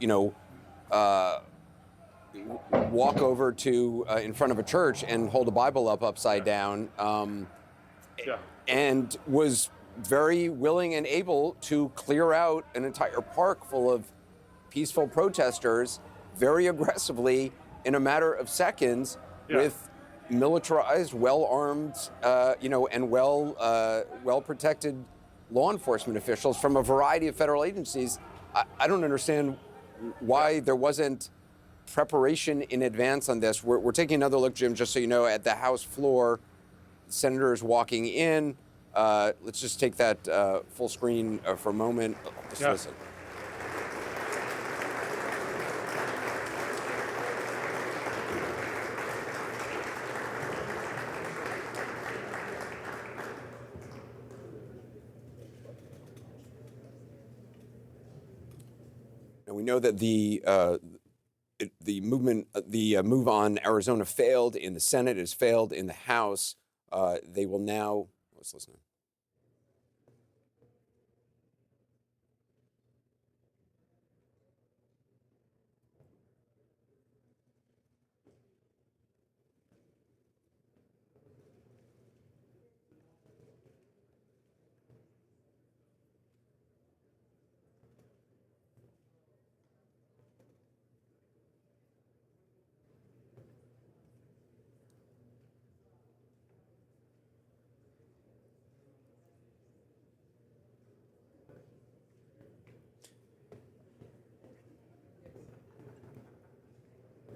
walk over to in front of a church and hold a Bible up upside down, and was very willing and able to clear out an entire park full of peaceful protesters very aggressively in a matter of seconds with militarized, well-armed, and well-protected law enforcement officials from a variety of federal agencies. I don't understand why there wasn't preparation in advance on this. We're taking another look, Jim, just so you know, at the House floor. Senators walking in. Let's just take that full screen for a moment. Let's listen. And we know that the move on Arizona failed in the Senate. It has failed in the House. They will now. Let's listen.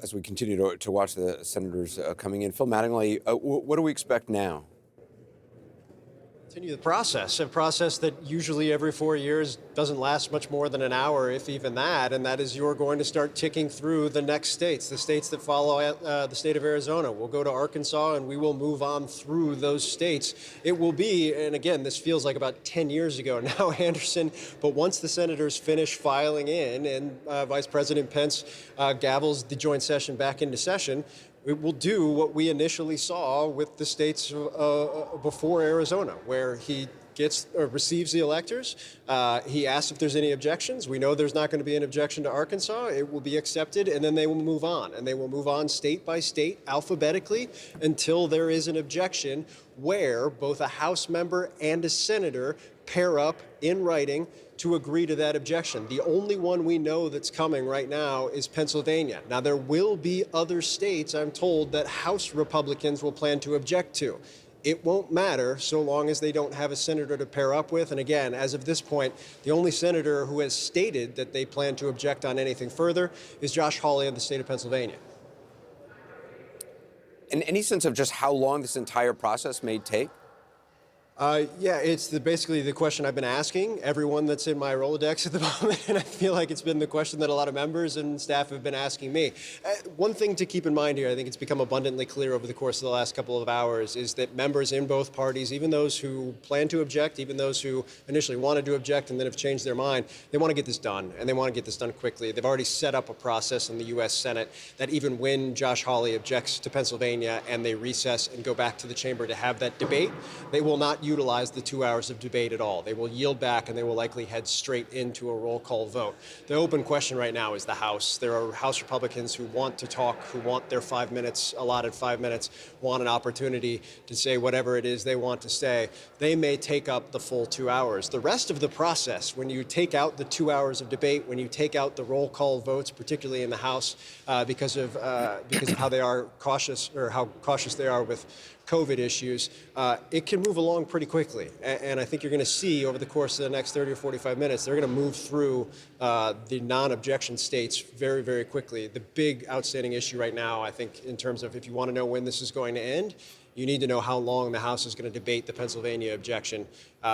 As we continue to watch the senators coming in. Phil Mattingly, what do we expect now? Continue the process, a process that usually every 4 years doesn't last much more than an hour, if even that, and that is you're going to start ticking through the next states, the states that follow the state of Arizona. We'll go to Arkansas and we will move on through those states. It will be, and again, this feels like about 10 years ago now, Anderson, but once the senators finish filing in and Vice President Pence gavels the joint session back into session, it will do what we initially saw with the states before Arizona, where he receives the electors. He asks if there's any objections. We know there's not going to be an objection to Arkansas. It will be accepted, and then they will move on. And they will move on state by state, alphabetically, until there is an objection where both a House member and a senator pair up in writing to agree to that objection. The only one we know that's coming right now is Pennsylvania. Now, there will be other states, I'm told, that House Republicans will plan to object to. It won't matter so long as they don't have a senator to pair up with. And again, as of this point, the only senator who has stated that they plan to object on anything further is Josh Hawley of the state of Pennsylvania. And any sense of just how long this entire process may take? Yeah, it's basically the question I've been asking everyone that's in my Rolodex at the moment, and I feel like it's been the question that a lot of members and staff have been asking me. One thing to keep in mind here, I think it's become abundantly clear over the course of the last couple of hours, is that members in both parties, even those who plan to object, even those who initially wanted to object and then have changed their mind, they want to get this done, and they want to get this done quickly. They've already set up a process in the U.S. Senate that even when Josh Hawley objects to Pennsylvania and they recess and go back to the chamber to have that debate, they will not utilize the 2 hours of debate at all. They will yield back and they will likely head straight into a roll call vote. The open question right now is the House. There are House Republicans who want to talk, who want their 5 minutes, allotted 5 minutes, want an opportunity to say whatever it is they want to say. They may take up the full 2 hours. The rest of the process, when you take out the 2 hours of debate, when you take out the roll call votes, particularly in the House, because of how they are cautious, or how cautious they are with COVID issues, it can move along pretty quickly. And I think you're going to see over the course of the next 30 or 45 minutes, they're going to move through the non-objection states very, very quickly. The big outstanding issue right now, I think, in terms of if you want to know when this is going to end, you need to know how long the House is going to debate the Pennsylvania objection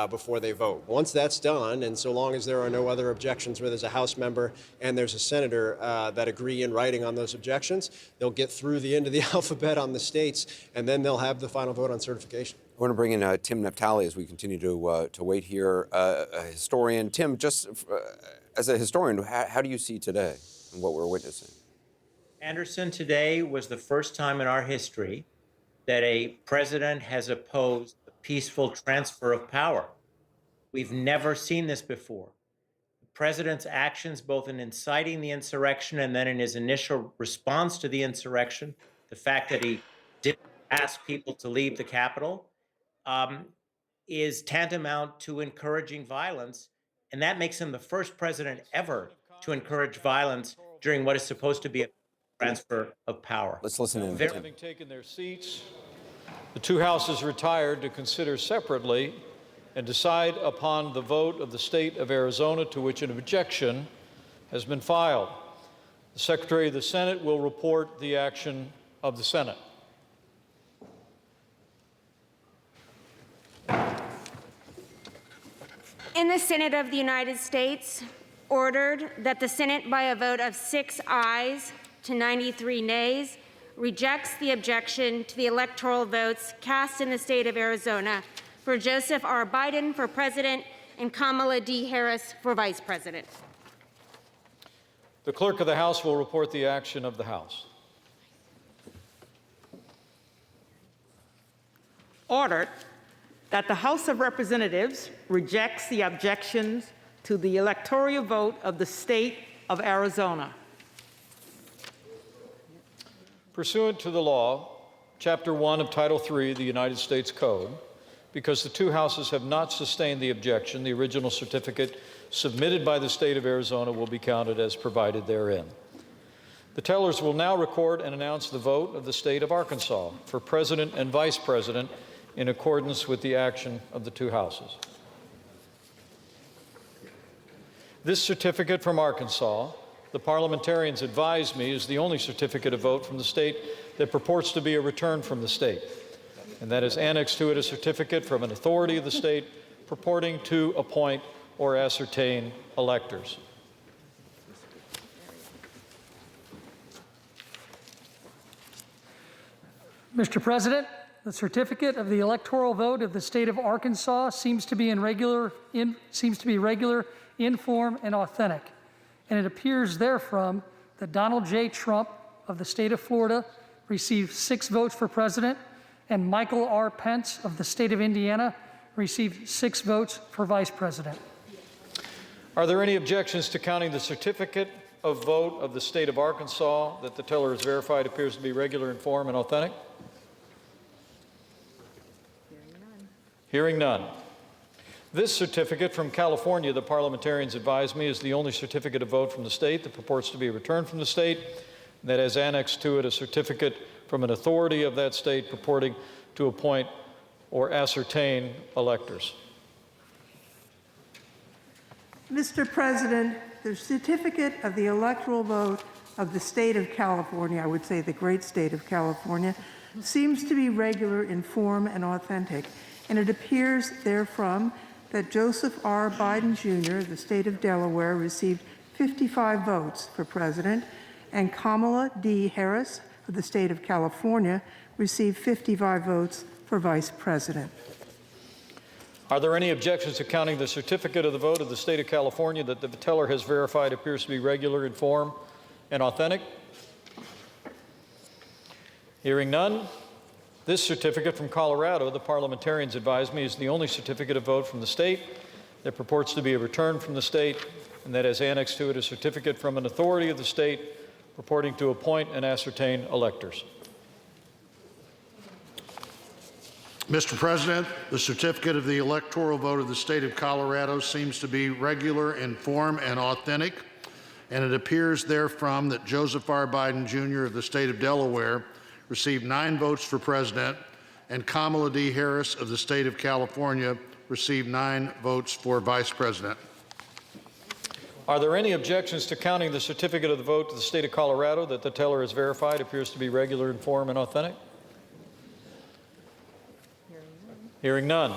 before they vote. Once that's done, and so long as there are no other objections where there's a House member and there's a senator that agree in writing on those objections, they'll get through the end of the alphabet on the states, and then they'll have the final vote on certification. I want to bring in Tim Naftali as we continue to wait here, a historian. Tim, just as a historian, how do you see today and what we're witnessing? Anderson, today was the first time in our history that a president has opposed a peaceful transfer of power. We've never seen this before. The president's actions, both in inciting the insurrection and then in his initial response to the insurrection, the fact that he didn't ask people to leave the Capitol, is tantamount to encouraging violence. And that makes him the first president ever to encourage violence during what is supposed to be a transfer of power. Let's listen in. Having taken their seats, the two houses retired to consider separately and decide upon the vote of the state of Arizona to which an objection has been filed. The Secretary of the Senate will report the action of the Senate. In the Senate of the United States, ordered that the Senate, by a vote of 6 ayes to 93 nays, rejects the objection to the electoral votes cast in the state of Arizona for Joseph R. Biden for president and Kamala D. Harris for vice president. The Clerk of the House will report the action of the House. Ordered that the House of Representatives rejects the objections to the electoral vote of the state of Arizona. Pursuant to the law, Chapter 1 of Title 3 of the United States Code, because the two houses have not sustained the objection, the original certificate submitted by the state of Arizona will be counted as provided therein. The tellers will now record and announce the vote of the state of Arkansas for president and vice president in accordance with the action of the two houses. This certificate from Arkansas, the parliamentarians advise me, is the only certificate of vote from the state that purports to be a return from the state, and that is annexed to it a certificate from an authority of the state purporting to appoint or ascertain electors. Mr. President, the certificate of the electoral vote of the state of Arkansas seems to be regular in form and authentic. And it appears therefrom that Donald J. Trump of the state of Florida received 6 votes for president, and Michael R. Pence of the state of Indiana received 6 votes for vice president. Are there any objections to counting the certificate of vote of the state of Arkansas that the teller has verified appears to be regular in form and authentic? Hearing none. This certificate from California, the parliamentarians advise me, is the only certificate of vote from the state that purports to be a return from the state, and that has annexed to it a certificate from an authority of that state purporting to appoint or ascertain electors. Mr. President, the certificate of the electoral vote of the state of California, I would say the great state of California, seems to be regular in form and authentic, and it appears therefrom that Joseph R. Biden Jr. of the state of Delaware received 55 votes for president, and Kamala D. Harris of the state of California received 55 votes for vice president. Are there any objections to counting the certificate of the vote of the state of California that the teller has verified appears to be regular in form and authentic? Hearing none, This certificate from Colorado, the parliamentarians advise me, is the only certificate of vote from the state that purports to be a return from the state, and that has annexed to it a certificate from an authority of the state purporting to appoint and ascertain electors. Mr. President, the certificate of the electoral vote of the state of Colorado seems to be regular in form and authentic, and it appears therefrom that Joseph R. Biden, Jr. of the state of Delaware received 9 votes for president, and Kamala D. Harris of the state of California received 9 votes for vice president. Are there any objections to counting the certificate of the vote to the state of Colorado that the teller has verified appears to be regular in form and authentic? Hearing none.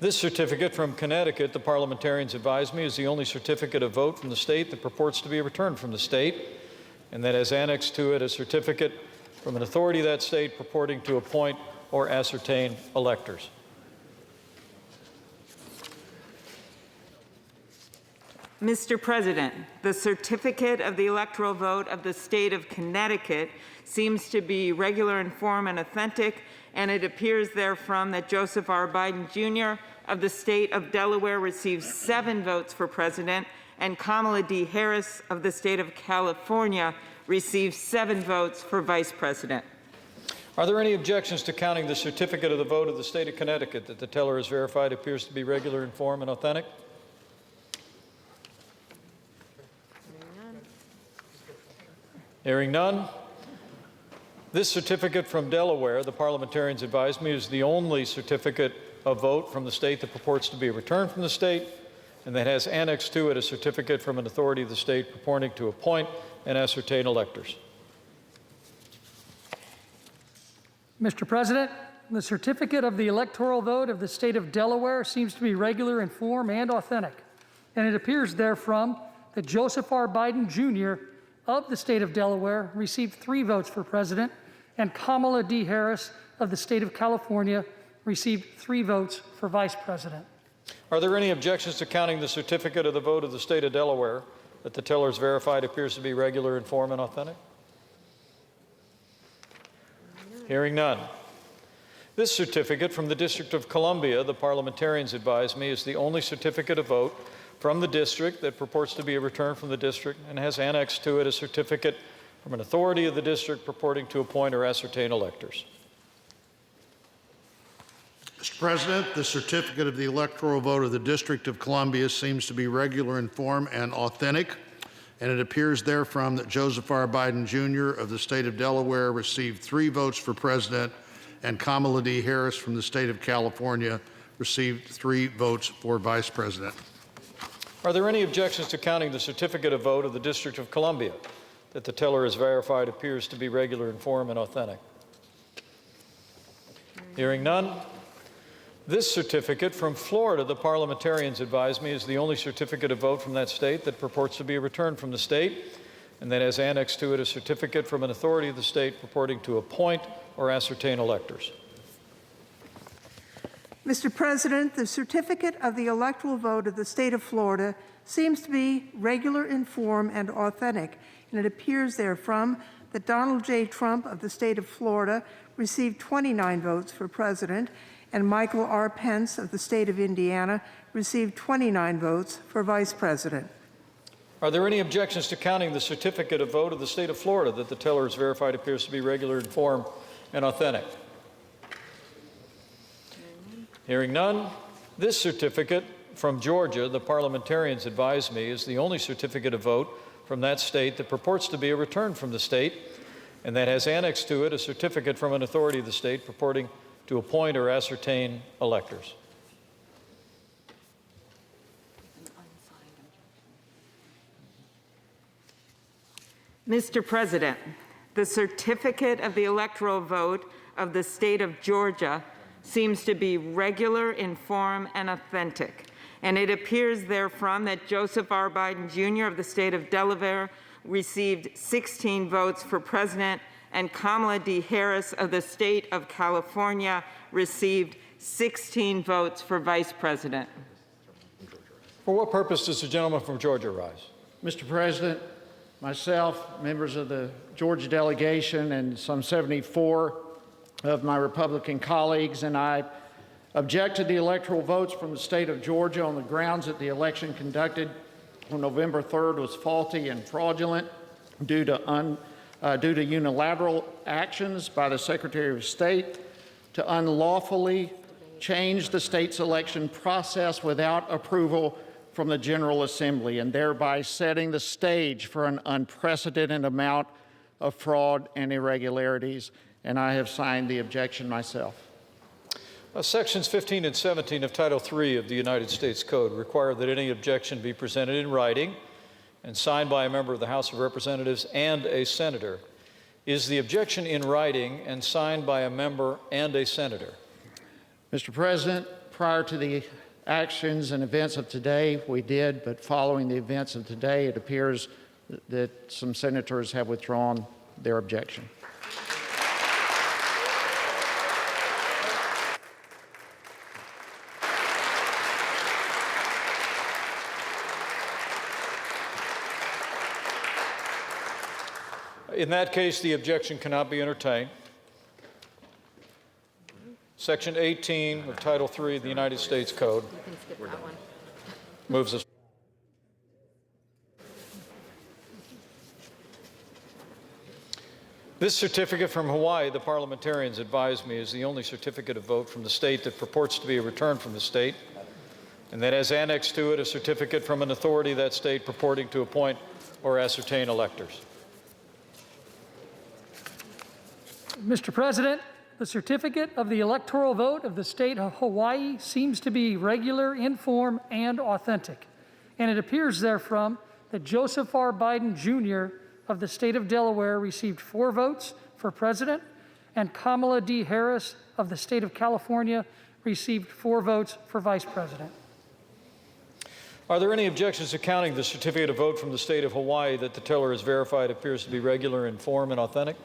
This certificate from Connecticut, the parliamentarians advise me, is the only certificate of vote from the state that purports to be a return from the state, and that has annexed to it a certificate from an authority of that state purporting to appoint or ascertain electors. Mr. President, the certificate of the electoral vote of the state of Connecticut seems to be regular in form and authentic, and it appears therefrom that Joseph R. Biden, Jr. of the state of Delaware received 7 votes for president, and Kamala D. Harris of the state of California received 7 votes for vice president. Are there any objections to counting the certificate of the vote of the state of Connecticut that the teller has verified appears to be regular in form and authentic? Hearing none. This certificate from Delaware, the parliamentarians advise me, is the only certificate of vote from the state that purports to be a return from the state, and that has annexed to it a certificate from an authority of the state purporting to appoint and ascertain electors. Mr. President, the certificate of the electoral vote of the state of Delaware seems to be regular in form and authentic, and it appears therefrom that Joseph R. Biden, Jr. of the state of Delaware received 3 votes for president, and Kamala D. Harris of the state of California received 3 votes for vice president. Are there any objections to counting the certificate of the vote of the state of Delaware that the teller has verified appears to be regular in form and authentic? Hearing none. This certificate from the District of Columbia, the parliamentarians advise me, is the only certificate of vote from the district that purports to be a return from the district, and has annexed to it a certificate from an authority of the district purporting to appoint or ascertain electors. Mr. President, the certificate of the electoral vote of the District of Columbia seems to be regular in form and authentic, and it appears therefrom that Joseph R. Biden, Jr. of the state of Delaware received 3 votes for president, and Kamala D. Harris from the state of California received 3 votes for vice president. Are there any objections to counting the certificate of vote of the District of Columbia that the teller has verified appears to be regular in form and authentic? Hearing none. This certificate from Florida, the parliamentarians advise me, is the only certificate of vote from that state that purports to be a return from the state, and that has annexed to it a certificate from an authority of the state purporting to appoint or ascertain electors. Mr. President, the certificate of the electoral vote of the state of Florida seems to be regular in form and authentic, and it appears therefrom that Donald J. Trump of the state of Florida received 29 votes for president, and Michael R. Pence of the state of Indiana received 29 votes for vice president. Are there any objections to counting the certificate of vote of the state of Florida that the teller has verified appears to be regular in form and authentic? Hearing none. This certificate from Georgia, the parliamentarians advise me, is the only certificate of vote from that state that purports to be a return from the state, and that has annexed to it a certificate from an authority of the state purporting to appoint or ascertain electors. Mr. President, the certificate of the electoral vote of the state of Georgia seems to be regular in form and authentic, and it appears therefrom that Joseph R. Biden, Jr. of the state of Delaware received 16 votes for president, and Kamala D. Harris of the state of California received 16 votes for vice president. For what purpose does the gentleman from Georgia rise? Mr. President, myself, members of the Georgia delegation, and some 74 of my Republican colleagues, and I object to the electoral votes from the state of Georgia on the grounds that the election conducted on November 3rd was faulty and fraudulent due to unilateral actions by the Secretary of State to unlawfully change the state's election process without approval from the General Assembly, and thereby setting the stage for an unprecedented amount of fraud and irregularities. And I have signed the objection myself. Sections 15 and 17 of Title III of the United States Code require that any objection be presented in writing and signed by a member of the House of Representatives and a senator. Is the objection in writing and signed by a member and a senator? Mr. President, prior to the actions and events of today, we did, but following the events of today, it appears that some senators have withdrawn their objection. In that case, the objection cannot be entertained. Section 18 of Title III of the United States Code moves us. This certificate from Hawaii, the parliamentarians advise me, is the only certificate of vote from the state that purports to be a return from the state, and that has annexed to it a certificate from an authority of that state purporting to appoint or ascertain electors. Mr. President, the certificate of the electoral vote of the state of Hawaii seems to be regular in form and authentic, and it appears therefrom that Joseph R. Biden Jr. of the state of Delaware received 4 votes for president, and Kamala D. Harris of the state of California received 4 votes for vice president. Are there any objections to counting the certificate of vote from the state of Hawaii that the teller has verified appears to be regular in form and authentic?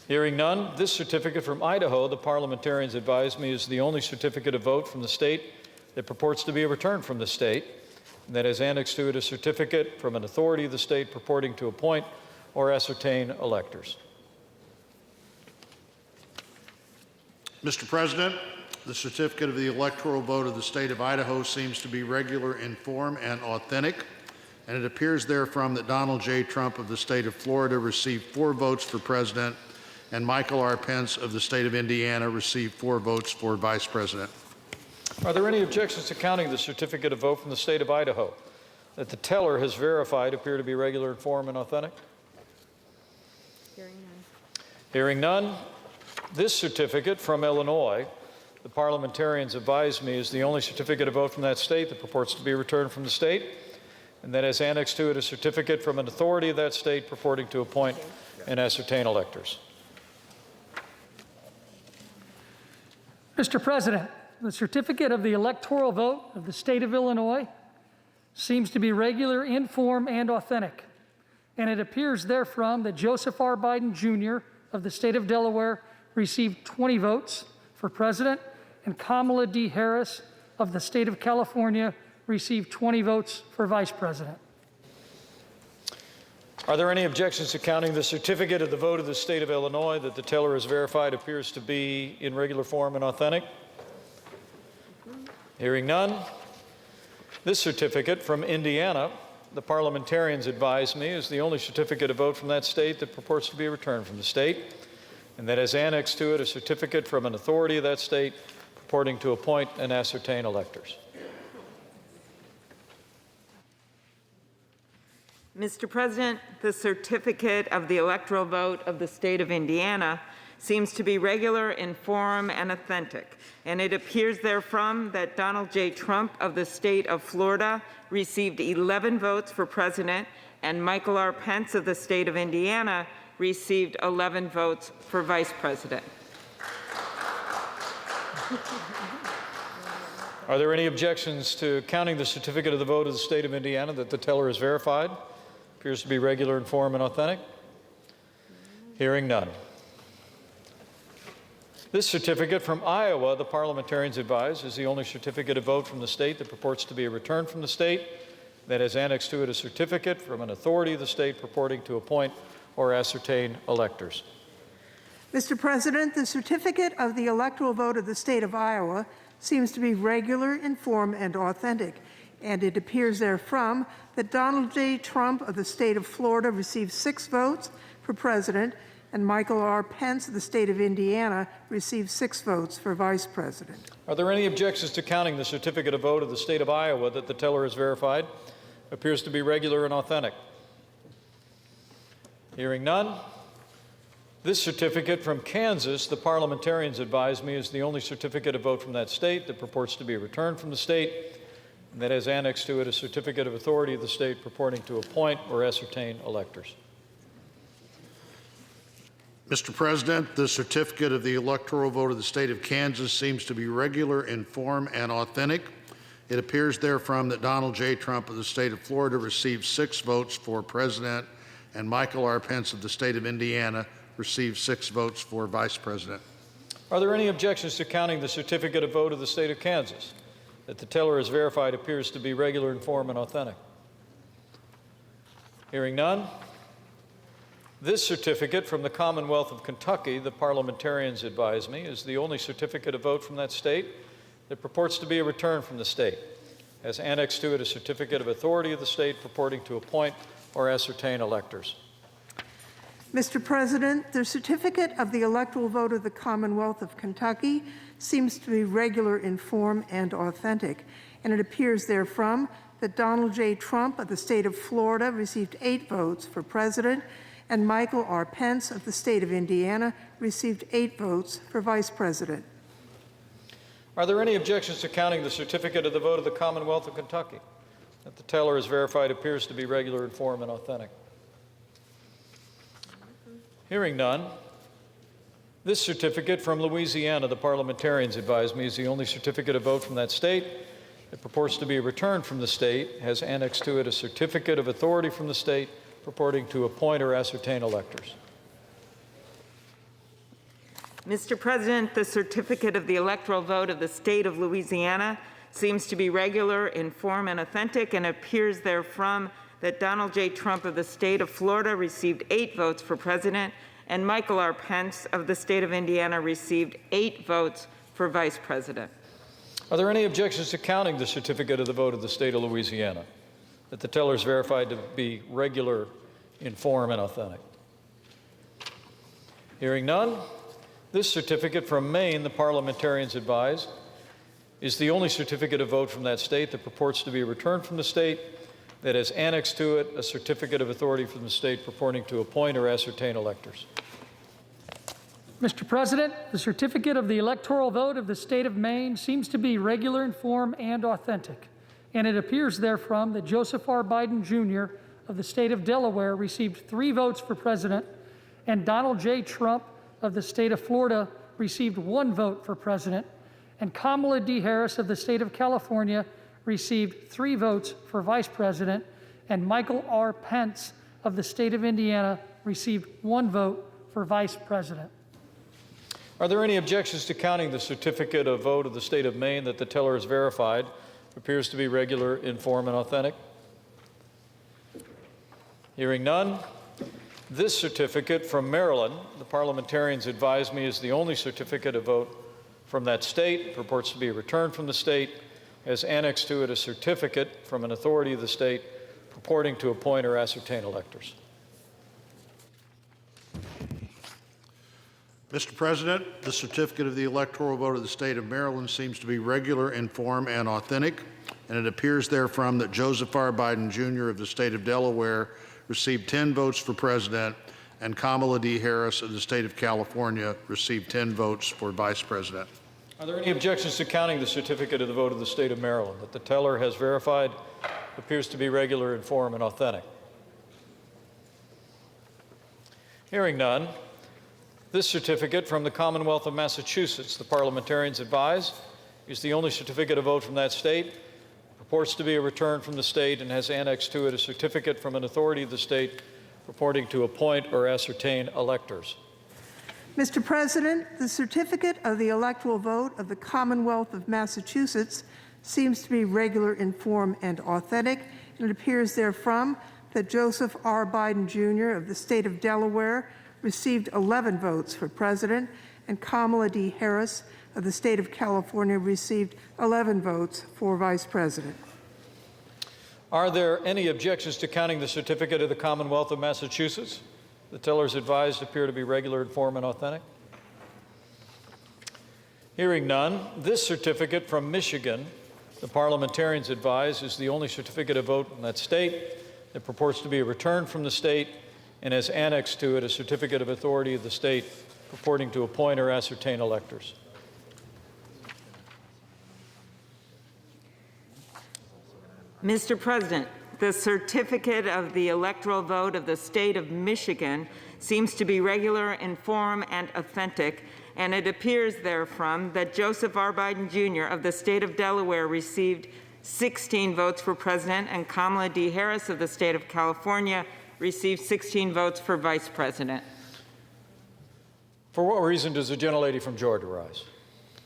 Hearing none, this certificate from Idaho, the parliamentarians advise me, is the only certificate of vote from the state that purports to be a return from the state, and that has annexed to it a certificate from an authority of the state purporting to appoint or ascertain electors. Mr. President, the certificate of the electoral vote of the state of Idaho seems to be regular in form and authentic, and it appears therefrom that Donald J. Trump of the state of Florida received 4 votes for president, and Michael R. Pence of the state of Indiana received 4 votes for vice president. Are there any objections to counting the certificate of vote from the state of Idaho that the teller has verified appear to be regular in form and authentic? Hearing none, this certificate from Illinois, the parliamentarians advise me, is the only certificate of vote from that state that purports to be returned from the state, and that has annexed to it a certificate from an authority of that state purporting to appoint and ascertain electors. Mr. President, the certificate of the electoral vote of the state of Illinois seems to be regular in form and authentic, and it appears therefrom that Joseph R. Biden Jr. of the state of Delaware received 20 votes for president, and Kamala D. Harris of the state of California received 20 votes for vice president. Are there any objections to counting the certificate of the vote of the state of Illinois that the teller has verified appears to be in regular form and authentic? Hearing none, this certificate from Indiana, the parliamentarians advise me, is the only certificate of vote from that state that purports to be a return from the state, and that has annexed to it a certificate from an authority of that state purporting to appoint and ascertain electors. Mr. President, the certificate of the electoral vote of the state of Indiana seems to be regular in form and authentic, and it appears therefrom that Donald J. Trump of the state of Florida received 11 votes for president, and Michael R. Pence of the state of Indiana received 11 votes for vice president. Are there any objections to counting the certificate of the vote of the state of Indiana that the teller has verified appears to be regular in form and authentic? Hearing none. This certificate from Iowa, the parliamentarians advise, is the only certificate of vote from the state that purports to be a return from the state, that has annexed to it a certificate from an authority of the state purporting to appoint or ascertain electors. Mr. President, the certificate of the electoral vote of the state of Iowa seems to be regular in form and authentic, and it appears therefrom that Donald J. Trump of the state of Florida received 6 votes for president, and Michael R. Pence of the state of Indiana received 6 votes for vice president. Are there any objections to counting the certificate of vote of the state of Iowa that the teller has verified appears to be regular and authentic? Hearing none. This certificate from Kansas, the parliamentarians advise me, is the only certificate of vote from that state that purports to be returned from the state, and that has annexed to it a certificate of authority of the state purporting to appoint or ascertain electors. Mr. President, the certificate of the electoral vote of the state of Kansas seems to be regular in form and authentic. It appears therefrom that Donald J. Trump of the state of Florida received 6 votes for president, and Michael R. Pence of the state of Indiana received 6 votes for vice president. Are there any objections to counting the certificate of vote of the state of Kansas that the teller has verified appears to be regular in form and authentic? Hearing none. This certificate from the Commonwealth of Kentucky, the parliamentarians advise me, is the only certificate of vote from that state that purports to be a return from the state, has annexed to it a certificate of authority of the state purporting to appoint or ascertain electors. Mr. President, the certificate of the electoral vote of the Commonwealth of Kentucky seems to be regular in form and authentic, and it appears therefrom that Donald J. Trump of the state of Florida received 8 votes for president, and Michael R. Pence of the state of Indiana received 8 votes for vice president. Are there any objections to counting the certificate of the vote of the Commonwealth of Kentucky that the teller has verified appears to be regular in form and authentic? Hearing none. This certificate from Louisiana, the parliamentarians advise me, is the only certificate of vote from that state that purports to be a return from the state, has annexed to it a certificate of authority from the state purporting to appoint or ascertain electors. Mr. President, the certificate of the electoral vote of the state of Louisiana seems to be regular in form and authentic, and appears therefrom that Donald J. Trump of the state of Florida received 8 votes for president, and Michael R. Pence of the state of Indiana received 8 votes for vice president. Are there any objections to counting the certificate of the vote of the state of Louisiana that the teller is verified to be regular in form and authentic? Hearing none. This certificate from Maine, the parliamentarians advise, is the only certificate of vote from that state that purports to be a return from the state, that has annexed to it a certificate of authority from the state purporting to appoint or ascertain electors. Mr. President, the certificate of the electoral vote of the state of Maine seems to be regular in form and authentic, and it appears therefrom that Joseph R. Biden Jr. of the state of Delaware received 3 votes for president, and Donald J. Trump of the state of Florida received 1 vote for president, and Kamala D. Harris of the state of California received 3 votes for vice president, and Michael R. Pence of the state of Indiana received 1 vote for vice president. Are there any objections to counting the certificate of vote of the state of Maine that the teller has verified appears to be regular in form and authentic? Hearing none. This certificate from Maryland, the parliamentarians advise me, is the only certificate of vote from that state, purports to be a return from the state, has annexed to it a certificate from an authority of the state purporting to appoint or ascertain electors. Mr. President, the certificate of the electoral vote of the state of Maryland seems to be regular in form and authentic, and it appears therefrom that Joseph R. Biden Jr. of the state of Delaware received 10 votes for president, and Kamala D. Harris of the state of California received 10 votes for vice president. Are there any objections to counting the certificate of the vote of the state of Maryland that the teller has verified appears to be regular in form and authentic? Hearing none. This certificate from the Commonwealth of Massachusetts, the parliamentarians advise, is the only certificate of vote from that state, purports to be a return from the state, and has annexed to it a certificate from an authority of the state purporting to appoint or ascertain electors. Mr. President, the certificate of the electoral vote of the Commonwealth of Massachusetts seems to be regular in form and authentic, and it appears therefrom that Joseph R. Biden Jr. of the state of Delaware received 11 votes for president, and Kamala D. Harris of the state of California received 11 votes for vice president. Are there any objections to counting the certificate of the Commonwealth of Massachusetts? The tellers advised appear to be regular, in form, and authentic. Hearing none, this certificate from Michigan, the parliamentarians advise, is the only certificate of vote in that state that purports to be a return from the state and has annexed to it a certificate of authority of the state purporting to appoint or ascertain electors. Mr. President, the certificate of the electoral vote of the state of Michigan seems to be regular in form and authentic, and it appears therefrom that Joseph R. Biden Jr. of the state of Delaware received 16 votes for president, and Kamala D. Harris of the state of California received 16 votes for vice president. For what reason does the gentlelady from Georgia rise?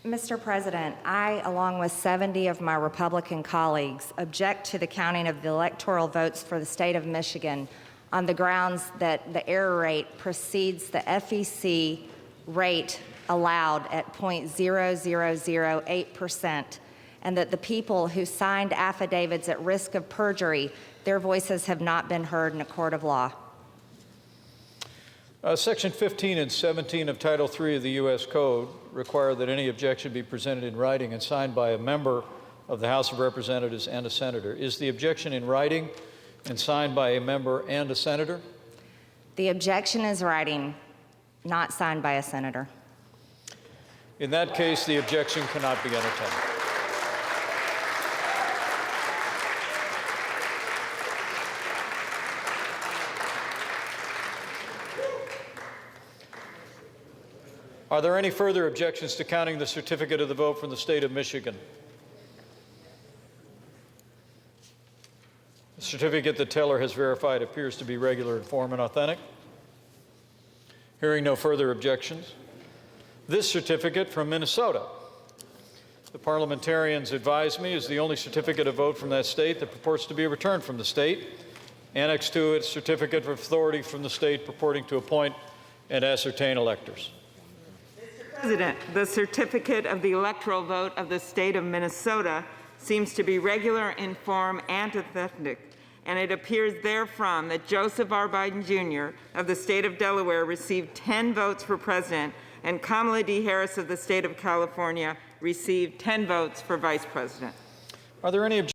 Mr. President, I, along with 70 of my Republican colleagues, object to the counting of the electoral votes for the state of Michigan on the grounds that the error rate precedes the FEC rate allowed at 0.0008%, and that the people who signed affidavits at risk of perjury, their voices have not been heard in a court of law. Section 15 and 17 of Title III of the U.S. Code require that any objection be presented in writing and signed by a member of the House of Representatives and a senator. Is the objection in writing and signed by a member and a senator? The objection is writing, not signed by a senator. In that case, the objection cannot be entertained. Are there any further objections to counting the certificate of the vote from the state of Michigan? The certificate the teller has verified appears to be regular in form and authentic. Hearing no further objections, this certificate from Minnesota, the parliamentarians advise me, is the only certificate of vote from that state that purports to be a return from the state. Annexed to it, certificate of authority from the state purporting to appoint and ascertain electors. President, the certificate of the electoral vote of the state of Minnesota seems to be regular in form and authentic, and it appears therefrom that Joseph R. Biden Jr. of the state of Delaware received 10 votes for president, and Kamala D. Harris of the state of California received 10 votes for vice president. Are there any objections?